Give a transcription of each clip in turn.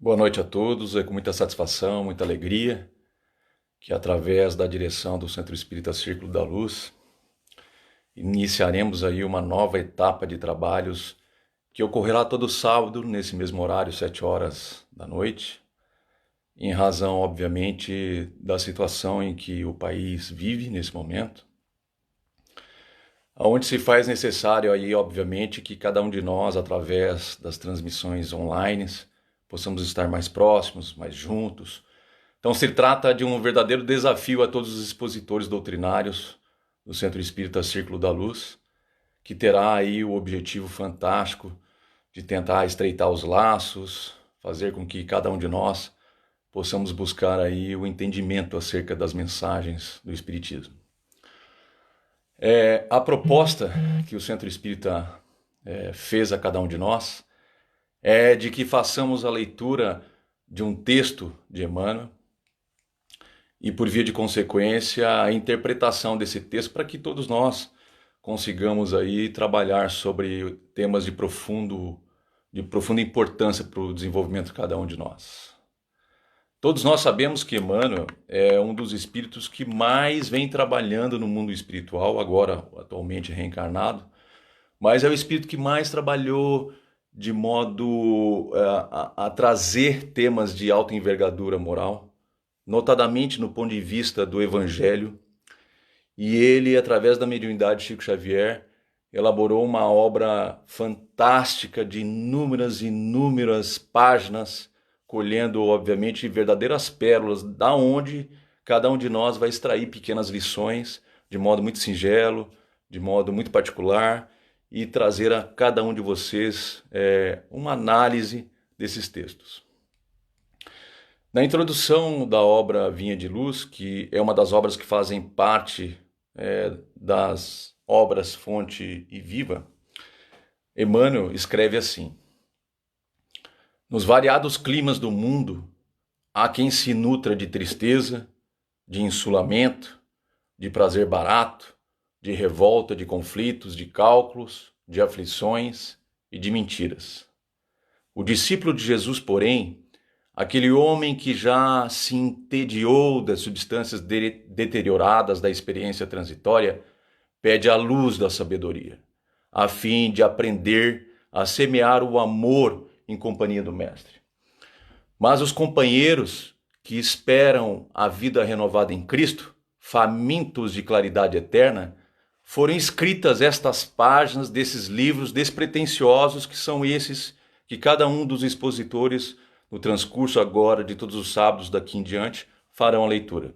Boa noite a todos, é com muita satisfação, muita alegria que através da direção do Centro Espírita Círculo da Luz iniciaremos aí uma nova etapa de trabalhos que ocorrerá todo sábado nesse mesmo horário, 7 horas da noite, em razão, obviamente, da situação em que o país vive nesse momento, onde se faz necessário aí, obviamente, que cada um de nós, através das transmissões online, possamos estar mais próximos, mais juntos. Então se trata de um verdadeiro desafio a todos os expositores doutrinários do Centro Espírita Círculo da Luz, que terá aí o objetivo fantástico de tentar estreitar os laços, fazer com que cada um de nós possamos buscar aí o entendimento acerca das mensagens do Espiritismo. A proposta que o Centro Espírita fez a cada um de nós é de que façamos a leitura de um texto de Emmanuel e, por via de consequência, a interpretação desse texto para que todos nós consigamos aí trabalhar sobre temas de profunda importância para o desenvolvimento de cada um de nós. Todos nós sabemos que Emmanuel é um dos espíritos que mais vem trabalhando no mundo espiritual, agora atualmente reencarnado, mas é o espírito que mais trabalhou de modo a trazer temas de alta envergadura moral, notadamente no ponto de vista do Evangelho. E ele, através da mediunidade de Chico Xavier, elaborou uma obra fantástica de inúmeras páginas, colhendo, obviamente, verdadeiras pérolas, da onde cada um de nós vai extrair pequenas lições, de modo muito singelo, de modo muito particular, e trazer a cada um de vocês uma análise desses textos. Na introdução da obra Vinha de Luz, que é uma das obras que fazem parte das obras Fonte e Viva, Emmanuel escreve assim: nos variados climas do mundo, há quem se nutra de tristeza, de insulamento, de prazer barato, de revolta, de conflitos, de cálculos, de aflições e de mentiras. O discípulo de Jesus, porém, aquele homem que já se entediou das substâncias deterioradas da experiência transitória, pede a luz da sabedoria, a fim de aprender a semear o amor em companhia do Mestre. Mas os companheiros que esperam a vida renovada em Cristo, famintos de claridade eterna, foram escritas estas páginas desses livros despretensiosos que são esses que cada um dos expositores, no transcurso agora de todos os sábados daqui em diante, farão a leitura.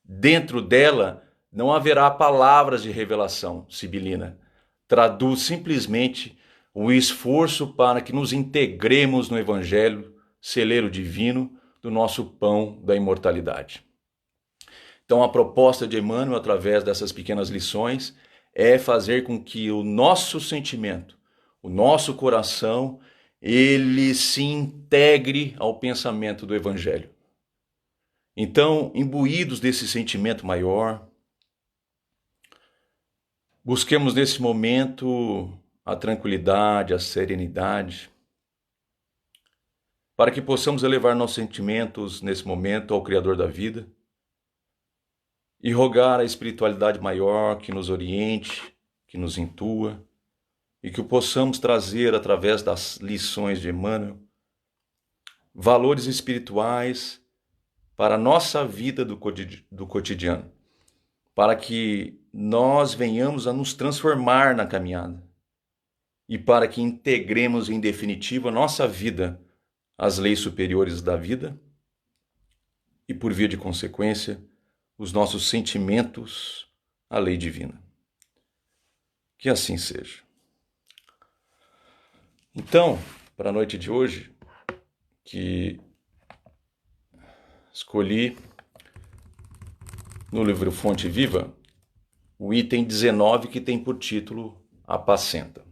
Dentro dela não haverá palavras de revelação sibilina. Traduz simplesmente o esforço para que nos integremos no Evangelho, celeiro divino do nosso pão da imortalidade. Então a proposta de Emmanuel, através dessas pequenas lições, é fazer com que o nosso sentimento, o nosso coração, ele se integre ao pensamento do Evangelho. Então, imbuídos desse sentimento maior, busquemos nesse momento a tranquilidade, a serenidade, para que possamos elevar nossos sentimentos nesse momento ao Criador da vida e rogar a espiritualidade maior que nos oriente, que nos intua e que o possamos trazer através das lições de Emmanuel valores espirituais para a nossa vida do cotidiano, para que nós venhamos a nos transformar na caminhada e para que integremos em definitiva a nossa vida às leis superiores da vida e, por via de consequência, os nossos sentimentos à lei divina. Que assim seja. Então, para a noite de hoje, que escolhi no livro Fonte Viva o item 19, que tem por título Apacenta.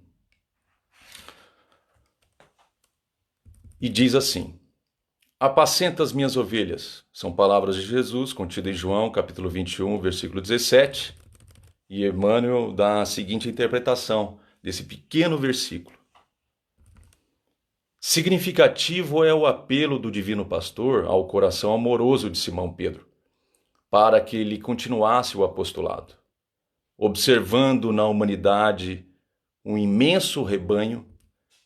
E diz assim: apacenta as minhas ovelhas. São palavras de Jesus, contidas em João, capítulo 21, versículo 17. E Emmanuel dá a seguinte interpretação desse pequeno versículo: Significativo é o apelo do Divino Pastor ao coração amoroso de Simão Pedro, para que ele continuasse o apostolado, observando na humanidade um imenso rebanho.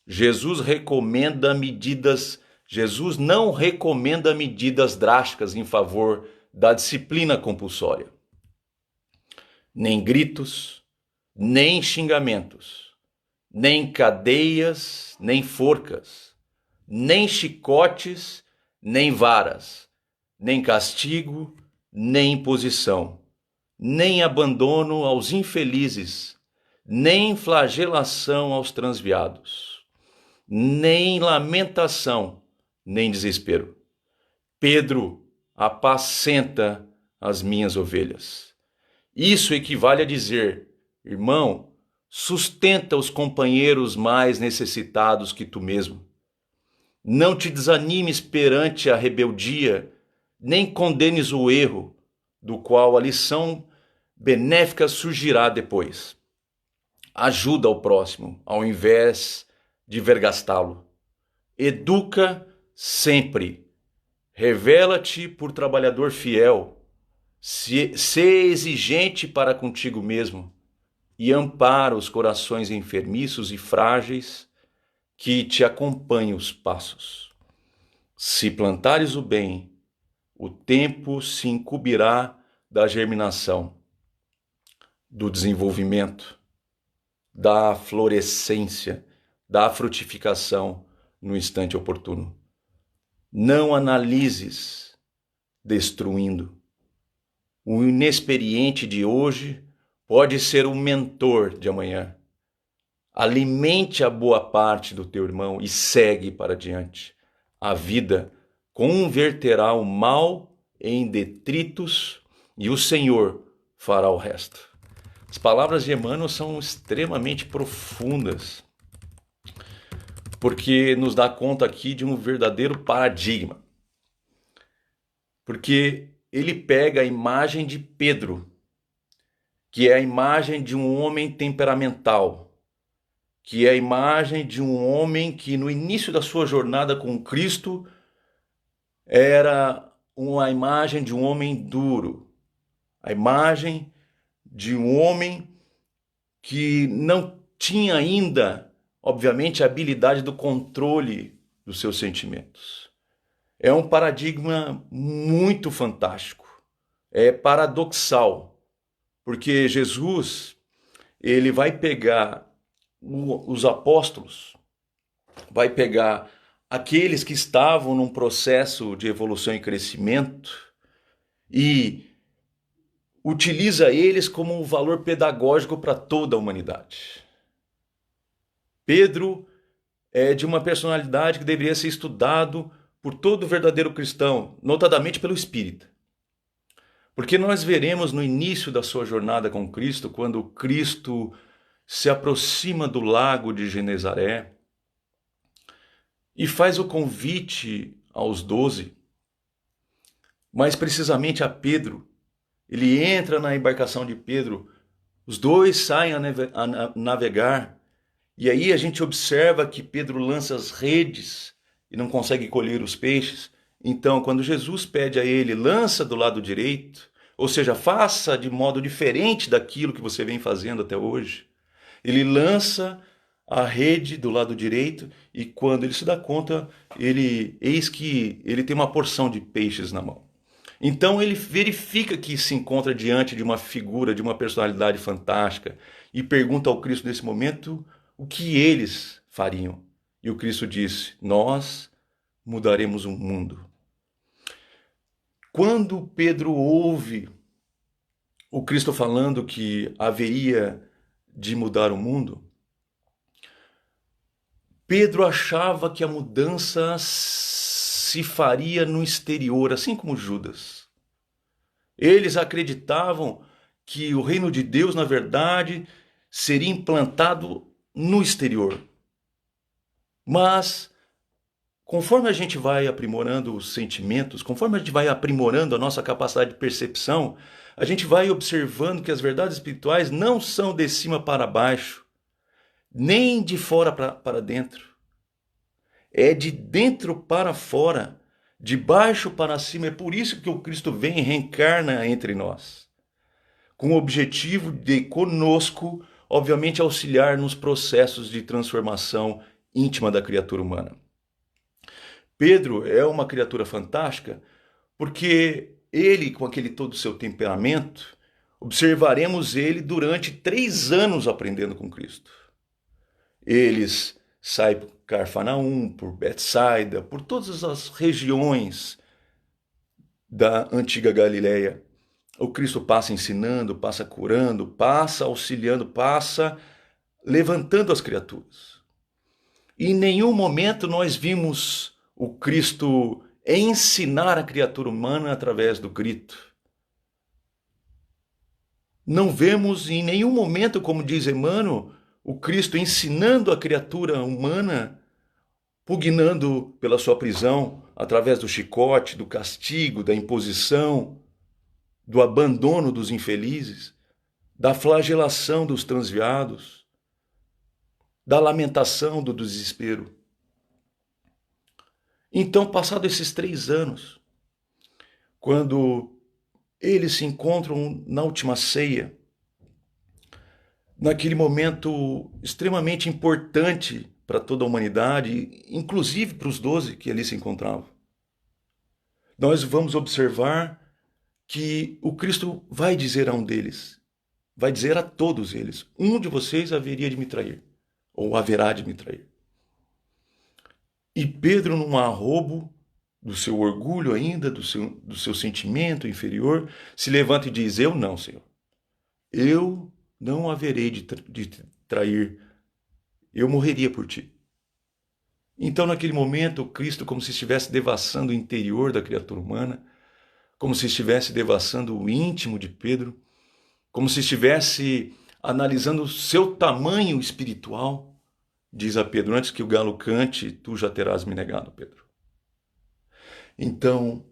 Jesus não recomenda medidas drásticas em favor da disciplina compulsória. Nem gritos, nem xingamentos, nem cadeias, nem forcas, nem chicotes, nem varas, nem castigo, nem imposição, nem abandono aos infelizes, nem flagelação aos transviados, nem lamentação, nem desespero. Pedro apacenta as minhas ovelhas. Isso equivale a dizer, irmão, sustenta os companheiros mais necessitados que tu mesmo. Não te desanimes perante a rebeldia, nem condenes o erro, do qual a lição benéfica surgirá depois. Ajuda o próximo, ao invés de vergastá-lo. Educa sempre. Revela-te por trabalhador fiel. Sê exigente para contigo mesmo e ampara os corações enfermiços e frágeis que te acompanhem os passos. Se plantares o bem, o tempo se incumbirá da germinação, do desenvolvimento, da florescência, da frutificação no instante oportuno. Não analises destruindo. O inexperiente de hoje pode ser o mentor de amanhã. Alimente a boa parte do teu irmão e segue para diante. A vida converterá o mal em detritos e o Senhor fará o resto. As palavras de Emmanuel são extremamente profundas, porque nos dá conta aqui de um verdadeiro paradigma. Porque ele pega a imagem de Pedro, que é a imagem de um homem temperamental, que é a imagem de um homem que no início da sua jornada com Cristo era uma imagem de um homem duro, a imagem de um homem que não tinha ainda, obviamente, a habilidade do controle dos seus sentimentos. É um paradigma muito fantástico, é paradoxal, porque Jesus, ele vai pegar os apóstolos, vai pegar aqueles que estavam num processo de evolução e crescimento e utiliza eles como um valor pedagógico para toda a humanidade. Pedro é de uma personalidade que deveria ser estudado por todo verdadeiro cristão, notadamente pelo espírita. Porque nós veremos no início da sua jornada com Cristo, quando Cristo se aproxima do lago de Genezaré e faz o convite aos 12, mais precisamente a Pedro. Ele entra na embarcação de Pedro, os dois saem a navegar, e aí a gente observa que Pedro lança as redes e não consegue colher os peixes. Então, quando Jesus pede a ele, lança do lado direito, ou seja, faça de modo diferente daquilo que você vem fazendo até hoje, ele lança a rede do lado direito e quando ele se dá conta, eis que ele tem uma porção de peixes na mão. Então ele verifica que se encontra diante de uma figura, de uma personalidade fantástica e pergunta ao Cristo nesse momento o que eles fariam. E o Cristo disse, nós mudaremos o mundo. Quando Pedro ouve o Cristo falando que haveria de mudar o mundo, Pedro achava que a mudança se faria no exterior, assim como Judas. Eles acreditavam que o reino de Deus, na verdade, seria implantado no exterior. Mas, conforme a gente vai aprimorando os sentimentos, conforme a gente vai aprimorando a nossa capacidade de percepção, a gente vai observando que as verdades espirituais não são de cima para baixo, nem de fora para dentro. é de dentro para fora, de baixo para cima. É por isso que o Cristo vem e reencarna entre nós, com o objetivo de conosco, obviamente, auxiliar nos processos de transformação íntima da criatura humana. Pedro é uma criatura fantástica porque ele, com aquele todo o seu temperamento, observaremos ele durante 3 anos aprendendo com Cristo. Eles saem por Carfanaum, por Betsaida, por todas as regiões da antiga Galileia. O Cristo passa ensinando, passa curando, passa auxiliando, passa levantando as criaturas. E em nenhum momento nós vimos o Cristo ensinar a criatura humana através do grito. Não vemos em nenhum momento, como diz Emmanuel, o Cristo ensinando a criatura humana, pugnando pela sua prisão, através do chicote, do castigo, da imposição, do abandono dos infelizes, da flagelação dos transviados, da lamentação do desespero. Então, passados esses 3 anos, quando eles se encontram na última ceia, naquele momento extremamente importante para toda a humanidade, inclusive para os 12 que ali se encontravam, nós vamos observar que o Cristo vai dizer a um deles, vai dizer a todos eles: um de vocês haveria de me trair, ou haverá de me trair. E Pedro, num arrobo do seu orgulho ainda, do seu sentimento inferior, se levanta e diz: eu não, Senhor. Eu não haverei de trair. Eu morreria por ti. Então, naquele momento, Cristo, como se estivesse devassando o interior da criatura humana, como se estivesse devassando o íntimo de Pedro, como se estivesse analisando o seu tamanho espiritual, diz a Pedro: antes que o galo cante, tu já terás me negado, Pedro. Então,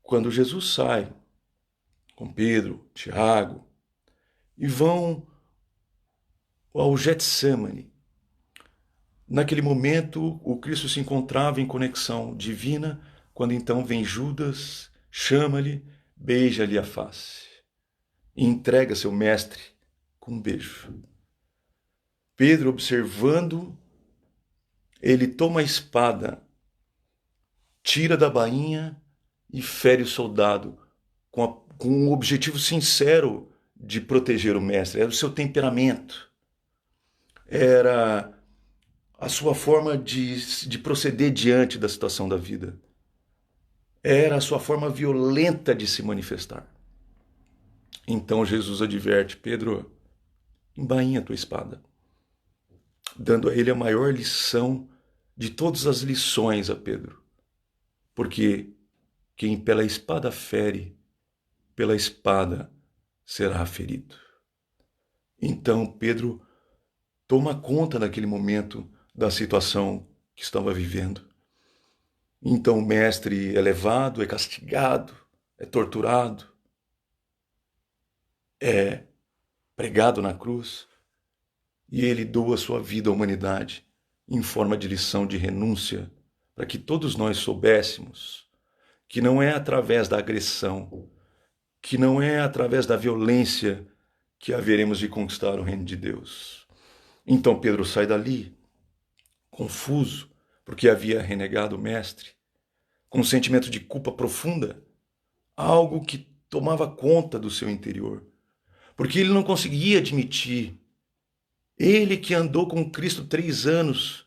quando Jesus sai com Pedro, Tiago, e vão ao Getsemane, naquele momento o Cristo se encontrava em conexão divina, quando então vem Judas, chama-lhe, beija-lhe a face e entrega seu mestre com um beijo. Pedro, observando, ele toma a espada, tira da bainha e fere o soldado com um objetivo sincero de proteger o mestre. Era o seu temperamento, era a sua forma de proceder diante da situação da vida, era a sua forma violenta de se manifestar. Então Jesus adverte: Pedro, embainha a tua espada, dando a ele a maior lição de todas as lições a Pedro. Porque quem pela espada fere, pela espada será ferido. Então Pedro toma conta naquele momento da situação que estava vivendo. Então o mestre é levado, é castigado, é torturado, é pregado na cruz, e ele doa sua vida à humanidade em forma de lição de renúncia, para que todos nós soubéssemos que não é através da agressão, que não é através da violência que haveremos de conquistar o reino de Deus. Então Pedro sai dali, confuso, porque havia renegado o mestre, com um sentimento de culpa profunda, algo que tomava conta do seu interior, porque ele não conseguia admitir. Ele que andou com Cristo 3 anos,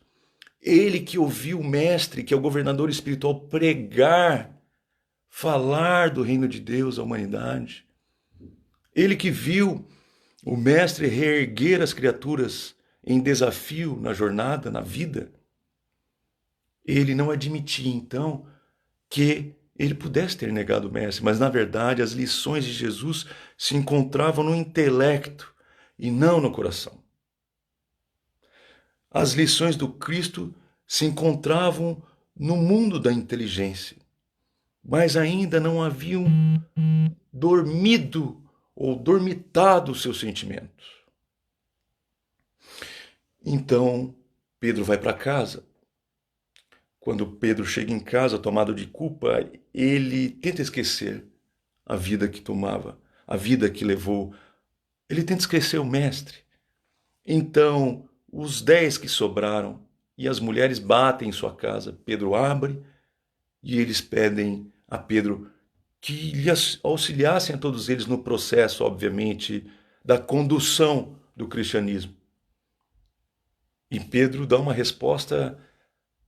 ele que ouviu o mestre, que é o governador espiritual, pregar, falar do reino de Deus à humanidade. Ele que viu o mestre reerguer as criaturas em desafio na jornada, na vida. Ele não admitia, então, que ele pudesse ter negado o mestre, mas, na verdade, as lições de Jesus se encontravam no intelecto e não no coração. As lições do Cristo se encontravam no mundo da inteligência, mas ainda não haviam dormido ou dormitado os seus sentimentos. Então, Pedro vai para casa quando Pedro chega em casa tomado de culpa, ele tenta esquecer a vida que tomava, a vida que levou. Ele tenta esquecer o mestre. Então, os 10 que sobraram e as mulheres batem em sua casa. Pedro abre e eles pedem a Pedro que lhe auxiliassem a todos eles no processo, obviamente, da condução do cristianismo. E Pedro dá uma resposta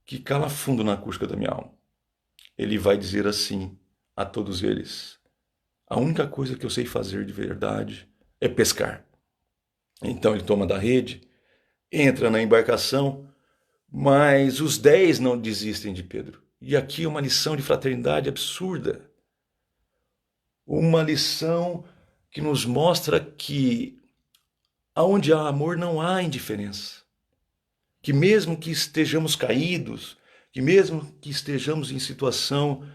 que cala fundo na acústica da minha alma. Ele vai dizer assim a todos eles: a única coisa que eu sei fazer de verdade é pescar. Então ele toma da rede, entra na embarcação, mas os 10 não desistem de Pedro. E aqui uma lição de fraternidade absurda. Uma lição que nos mostra que aonde há amor não há indiferença. Que mesmo que estejamos caídos, que mesmo que estejamos em situação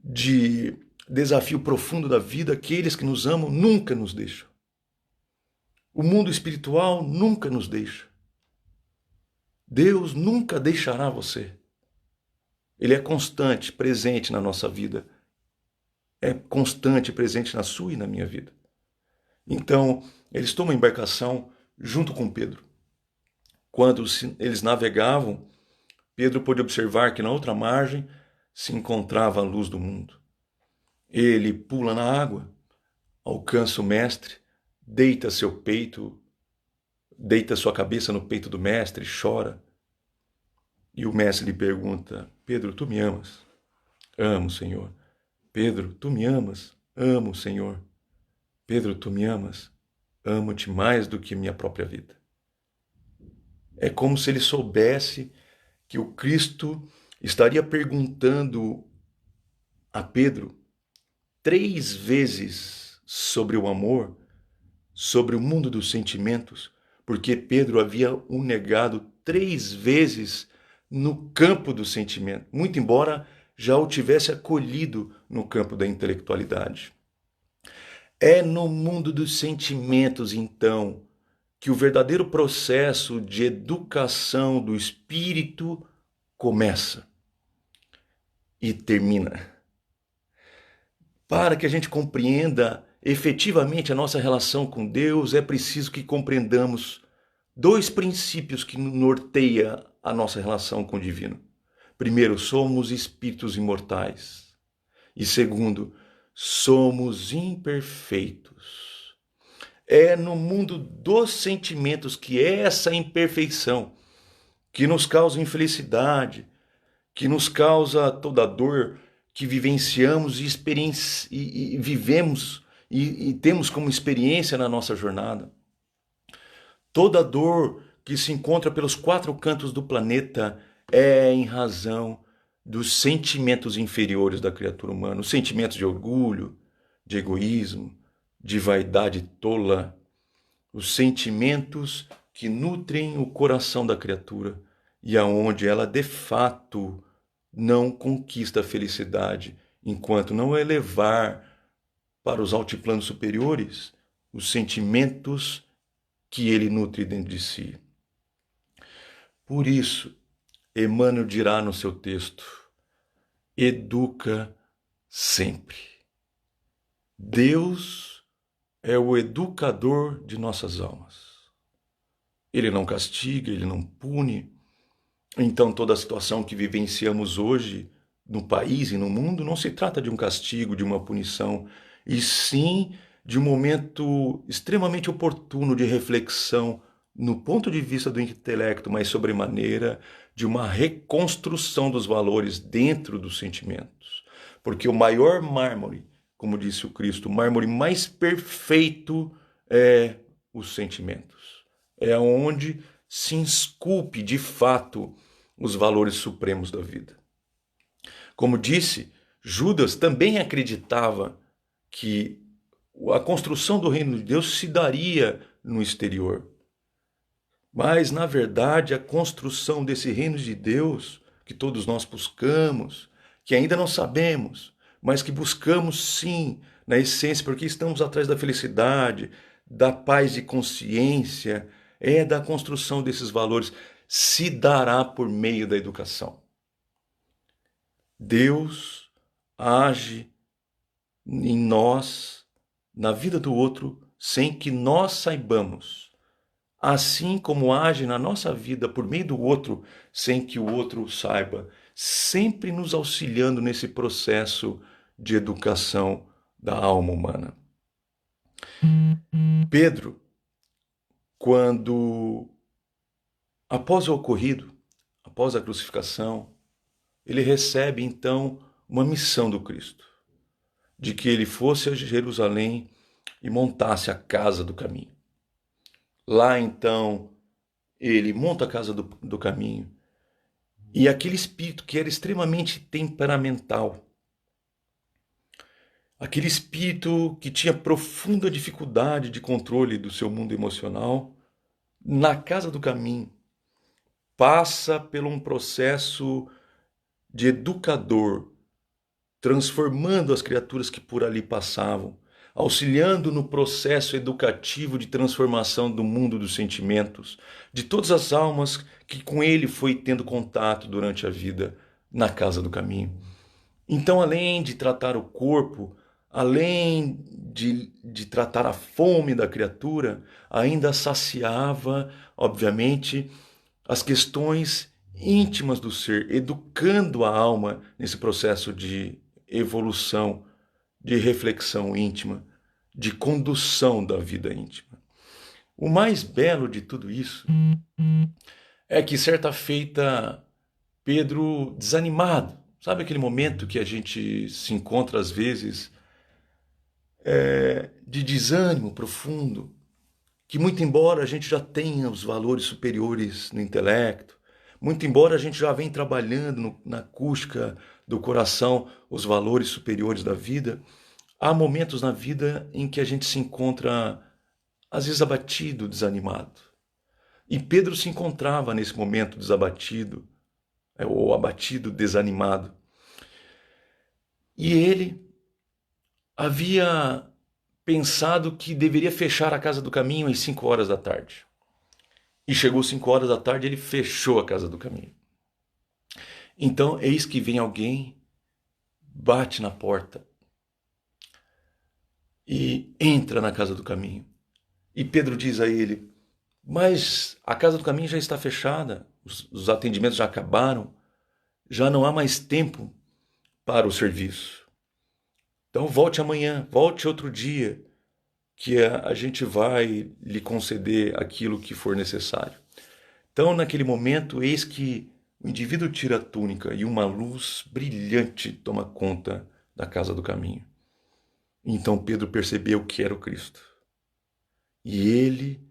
de desafio profundo da vida, aqueles que nos amam nunca nos deixam. O mundo espiritual nunca nos deixa. Deus nunca deixará você. Ele é constante, presente na nossa vida. É constante, presente na sua e na minha vida. Então, eles tomam a embarcação junto com Pedro. Quando eles navegavam, Pedro pôde observar que na outra margem se encontrava a luz do mundo. Ele pula na água, alcança o mestre, deita seu peito, deita sua cabeça no peito do mestre, chora. E o mestre lhe pergunta: Pedro, tu me amas? Amo, Senhor. Pedro, tu me amas? Amo, Senhor. Pedro, tu me amas? Amo-te mais do que minha própria vida. É como se ele soubesse que o Cristo estaria perguntando a Pedro 3 vezes sobre o amor, sobre o mundo dos sentimentos, porque Pedro havia o negado 3 vezes no campo do sentimento, muito embora já o tivesse acolhido no campo da intelectualidade. É no mundo dos sentimentos, então, que o verdadeiro processo de educação do espírito começa e termina. Para que a gente compreenda efetivamente a nossa relação com Deus, é preciso que compreendamos 2 princípios que norteiam a nossa relação com o divino. Primeiro, somos espíritos imortais. E segundo, somos imperfeitos. É no mundo dos sentimentos que é essa imperfeição que nos causa infelicidade, que nos causa toda a dor que vivenciamos e vivemos e temos como experiência na nossa jornada. Toda a dor que se encontra pelos 4 cantos do planeta é em razão dos sentimentos inferiores da criatura humana, os sentimentos de orgulho, de egoísmo, de vaidade tola, os sentimentos que nutrem o coração da criatura e aonde ela de fato não conquista a felicidade enquanto não elevar para os altiplanos superiores os sentimentos que ele nutre dentro de si. Por isso, Emmanuel dirá no seu texto: educa sempre. Deus é o educador de nossas almas. Ele não castiga, ele não pune. Então toda a situação que vivenciamos hoje no país e no mundo não se trata de um castigo, de uma punição, e sim de um momento extremamente oportuno de reflexão no ponto de vista do intelecto, mas sobremaneira de uma reconstrução dos valores dentro dos sentimentos. Porque o maior mármore, como disse o Cristo, o mármore mais perfeito é os sentimentos. É onde se esculpe de fato os valores supremos da vida. Como disse, Judas também acreditava que a construção do reino de Deus se daria no exterior. Mas, na verdade, a construção desse reino de Deus, que todos nós buscamos, que ainda não sabemos, mas que buscamos sim, na essência, porque estamos atrás da felicidade, da paz de consciência, da construção desses valores, se dará por meio da educação. Deus age em nós, na vida do outro, sem que nós saibamos. Assim como age na nossa vida por meio do outro, sem que o outro saiba, sempre nos auxiliando nesse processo de educação da alma humana. Pedro, quando, após o ocorrido, após a crucificação, ele recebe então uma missão do Cristo, de que ele fosse a Jerusalém e montasse a casa do caminho. Lá então ele monta a casa do caminho, e aquele espírito que era extremamente temperamental, aquele espírito que tinha profunda dificuldade de controle do seu mundo emocional, na casa do caminho, passa por um processo de educador, transformando as criaturas que por ali passavam, auxiliando no processo educativo de transformação do mundo dos sentimentos, de todas as almas que com ele foi tendo contato durante a vida na casa do caminho. Então, além de tratar o corpo, além de tratar a fome da criatura, ainda saciava, obviamente, as questões íntimas do ser, educando a alma nesse processo de evolução, de reflexão íntima, de condução da vida íntima. O mais belo de tudo isso é que certa feita Pedro desanimado, sabe aquele momento que a gente se encontra às vezes de desânimo profundo, que muito embora a gente já tenha os valores superiores no intelecto, muito embora a gente já venha trabalhando na acústica do coração os valores superiores da vida, há momentos na vida em que a gente se encontra, às vezes, abatido, desanimado. E Pedro se encontrava nesse momento desabatido, ou abatido, desanimado. E ele havia pensado que deveria fechar a casa do caminho às 5 horas da tarde. E chegou 5 horas da tarde, ele fechou a casa do caminho. Então, eis que vem alguém, bate na porta e entra na casa do caminho. E Pedro diz a ele: mas a casa do caminho já está fechada, os atendimentos já acabaram, já não há mais tempo para o serviço. Então volte amanhã, volte outro dia, que a gente vai lhe conceder aquilo que for necessário. Então, naquele momento, eis que o indivíduo tira a túnica e uma luz brilhante toma conta da casa do caminho. Então Pedro percebeu que era o Cristo. E ele,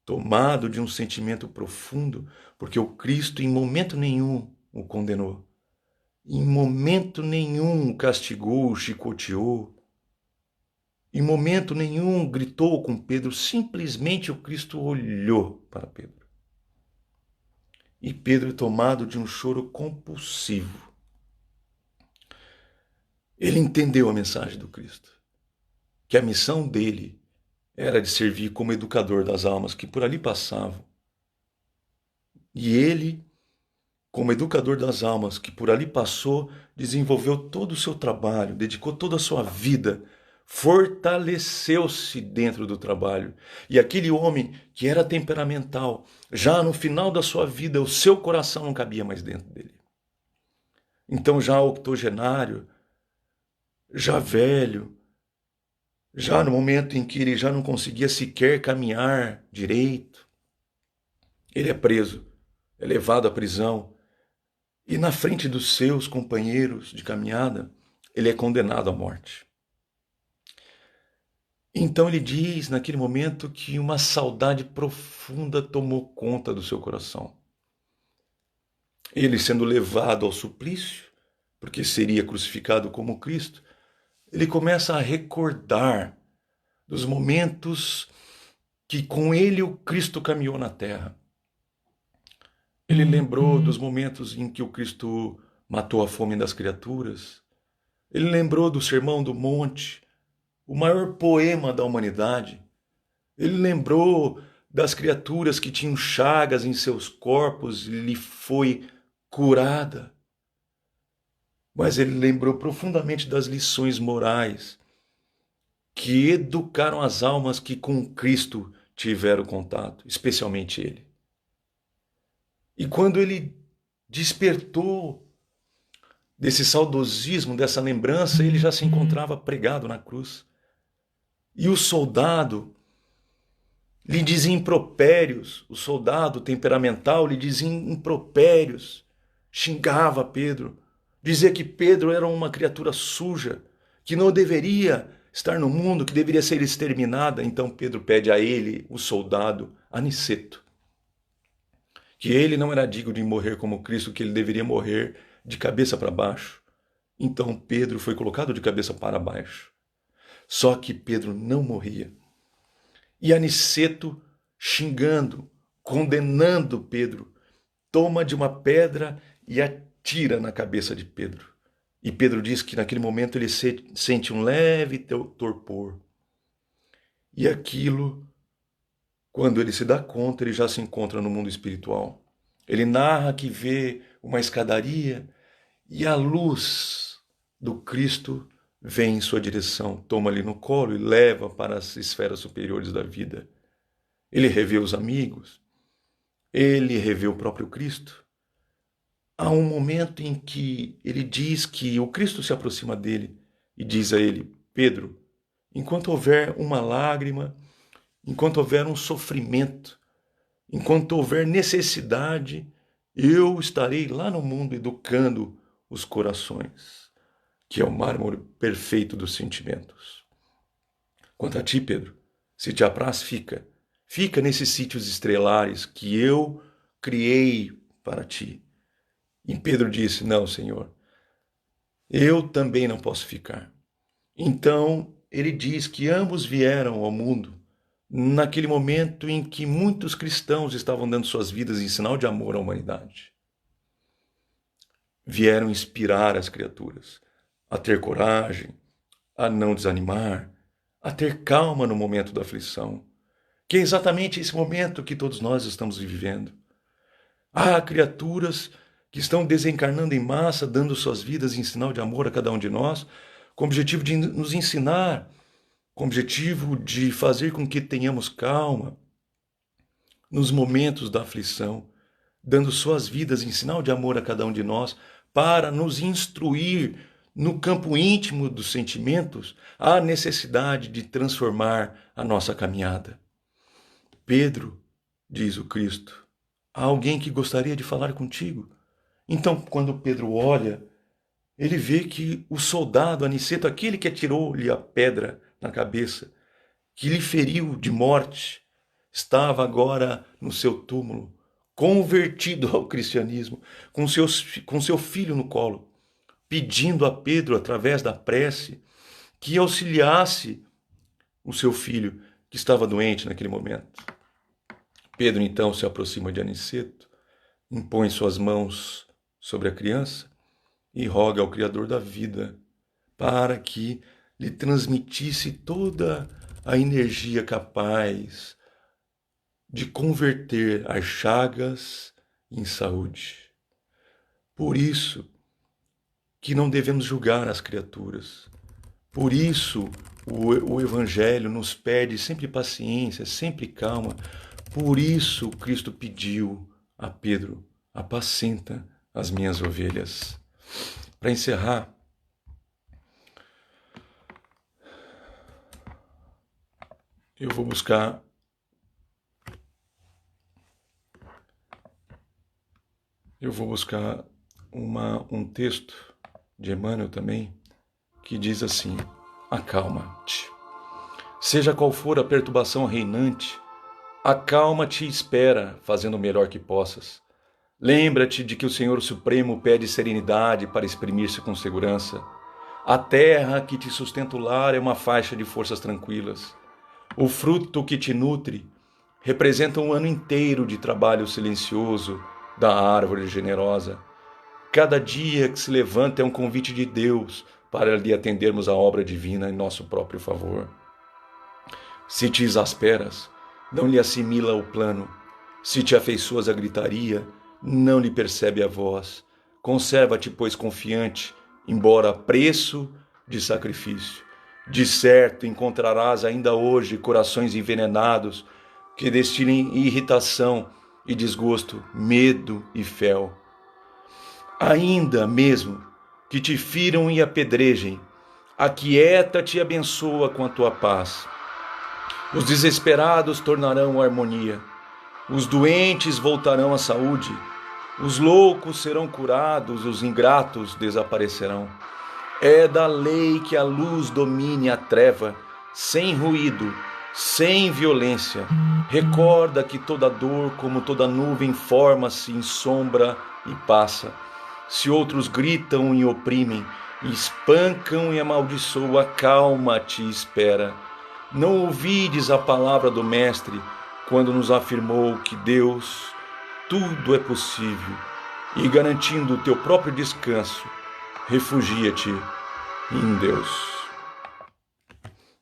tomado de um sentimento profundo, porque o Cristo em momento nenhum o condenou, em momento nenhum o castigou, o chicoteou, em momento nenhum gritou com Pedro, simplesmente o Cristo olhou para Pedro. E Pedro, tomado de um choro compulsivo, ele entendeu a mensagem do Cristo, que a missão dele era de servir como educador das almas que por ali passavam. E ele, como educador das almas que por ali passou, desenvolveu todo o seu trabalho, dedicou toda a sua vida, fortaleceu-se dentro do trabalho. E aquele homem que era temperamental, já no final da sua vida, o seu coração não cabia mais dentro dele. Então, já octogenário, já velho, já no momento em que ele já não conseguia sequer caminhar direito, ele é preso, é levado à prisão, e na frente dos seus companheiros de caminhada, ele é condenado à morte. Então ele diz naquele momento que uma saudade profunda tomou conta do seu coração. Ele sendo levado ao suplício, porque seria crucificado como Cristo, ele começa a recordar dos momentos que com ele o Cristo caminhou na terra. Ele lembrou dos momentos em que o Cristo matou a fome das criaturas. Ele lembrou do Sermão do Monte, o maior poema da humanidade. Ele lembrou das criaturas que tinham chagas em seus corpos e lhe foi curada. mas ele lembrou profundamente das lições morais que educaram as almas que com Cristo tiveram contato, especialmente ele. E quando ele despertou desse saudosismo, dessa lembrança, ele já se encontrava pregado na cruz. E o soldado lhe dizia impropérios, o soldado temperamental lhe dizia impropérios, xingava Pedro, dizia que Pedro era uma criatura suja, que não deveria estar no mundo, que deveria ser exterminada. Então Pedro pede a ele, o soldado, Aniceto, que ele não era digno de morrer como Cristo, que ele deveria morrer de cabeça para baixo. Então Pedro foi colocado de cabeça para baixo. Só que Pedro não morria. E Aniceto, xingando, condenando Pedro, toma de uma pedra e atira na cabeça de Pedro. E Pedro diz que naquele momento ele sente um leve torpor. E aquilo, quando ele se dá conta, ele já se encontra no mundo espiritual. Ele narra que vê uma escadaria e a luz do Cristo vem em sua direção, toma-lhe no colo e leva para as esferas superiores da vida. Ele revê os amigos, ele revê o próprio Cristo. Há um momento em que ele diz que o Cristo se aproxima dele e diz a ele: Pedro, enquanto houver uma lágrima, enquanto houver um sofrimento, enquanto houver necessidade, eu estarei lá no mundo educando os corações, que é o mármore perfeito dos sentimentos. Quanto a ti, Pedro, se te apraz, fica. Fica nesses sítios estrelares que eu criei para ti. E Pedro disse: não, Senhor, eu também não posso ficar. Então ele diz que ambos vieram ao mundo naquele momento em que muitos cristãos estavam dando suas vidas em sinal de amor à humanidade. Vieram inspirar as criaturas a ter coragem, a não desanimar, a ter calma no momento da aflição, que é exatamente esse momento que todos nós estamos vivendo. Há criaturas que estão desencarnando em massa, dando suas vidas em sinal de amor a cada um de nós, com o objetivo de nos ensinar, com o objetivo de fazer com que tenhamos calma nos momentos da aflição, dando suas vidas em sinal de amor a cada um de nós, para nos instruir no campo íntimo dos sentimentos a necessidade de transformar a nossa caminhada. Pedro, diz o Cristo, há alguém que gostaria de falar contigo. Então, quando Pedro olha, ele vê que o soldado Aniceto, aquele que atirou-lhe a pedra na cabeça, que lhe feriu de morte, estava agora no seu túmulo, convertido ao cristianismo, com seu filho no colo, pedindo a Pedro, através da prece, que auxiliasse o seu filho, que estava doente naquele momento. Pedro então se aproxima de Aniceto, impõe suas mãos sobre a criança e roga ao Criador da vida para que lhe transmitisse toda a energia capaz de converter as chagas em saúde. Por isso que não devemos julgar as criaturas. Por isso o Evangelho nos pede sempre paciência, sempre calma. Por isso Cristo pediu a Pedro: apacenta as minhas ovelhas. Para encerrar, eu vou buscar um texto de Emmanuel também, que diz assim: acalma-te. Seja qual for a perturbação reinante, acalma-te e espera, fazendo o melhor que possas. Lembra-te de que o Senhor Supremo pede serenidade para exprimir-se com segurança. A terra que te sustenta o lar é uma faixa de forças tranquilas. O fruto que te nutre representa um ano inteiro de trabalho silencioso da árvore generosa. Cada dia que se levanta é um convite de Deus para lhe atendermos a obra divina em nosso próprio favor. Se te exasperas, não lhe assimila o plano. Se te afeiçoas à gritaria, não lhe percebe a voz. Conserva-te, pois, confiante, embora a preço de sacrifício. De certo encontrarás ainda hoje corações envenenados que destilem irritação e desgosto, medo e fel. Ainda mesmo que te firam e apedrejem, aquieta-te e abençoa com a tua paz. Os desesperados tornarão a harmonia, os doentes voltarão à saúde, os loucos serão curados, os ingratos desaparecerão. É da lei que a luz domine a treva, sem ruído, sem violência. Recorda que toda dor, como toda nuvem, forma-se em sombra e passa. Se outros gritam e oprimem, espancam e amaldiçoam, acalma-te e espera. Não ouvides a palavra do Mestre quando nos afirmou que Deus tudo é possível e, garantindo o teu próprio descanso, refugia-te em Deus.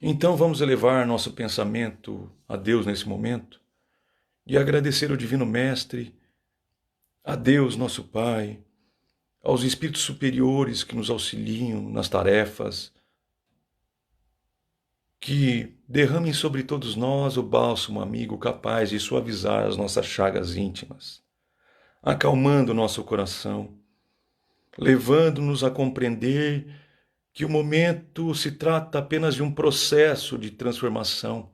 Então vamos elevar nosso pensamento a Deus nesse momento e agradecer ao Divino Mestre, a Deus nosso Pai, aos espíritos superiores que nos auxiliam nas tarefas, que derramem sobre todos nós o bálsamo amigo capaz de suavizar as nossas chagas íntimas, acalmando nosso coração, levando-nos a compreender que o momento se trata apenas de um processo de transformação,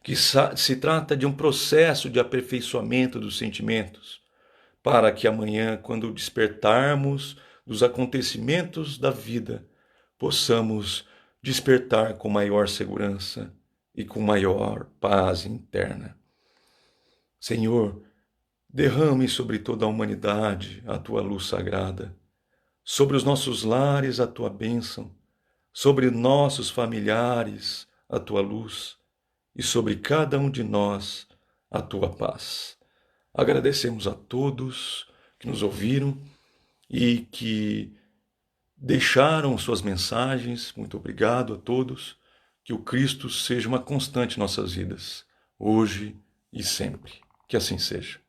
que se trata de um processo de aperfeiçoamento dos sentimentos, para que amanhã, quando despertarmos dos acontecimentos da vida, possamos despertar com maior segurança e com maior paz interna. Senhor, derrame sobre toda a humanidade a tua luz sagrada, sobre os nossos lares a tua bênção, sobre nossos familiares a tua luz e sobre cada um de nós a tua paz. Agradecemos a todos que nos ouviram e que deixaram suas mensagens. Muito obrigado a todos. Que o Cristo seja uma constante em nossas vidas, hoje e sempre. Que assim seja.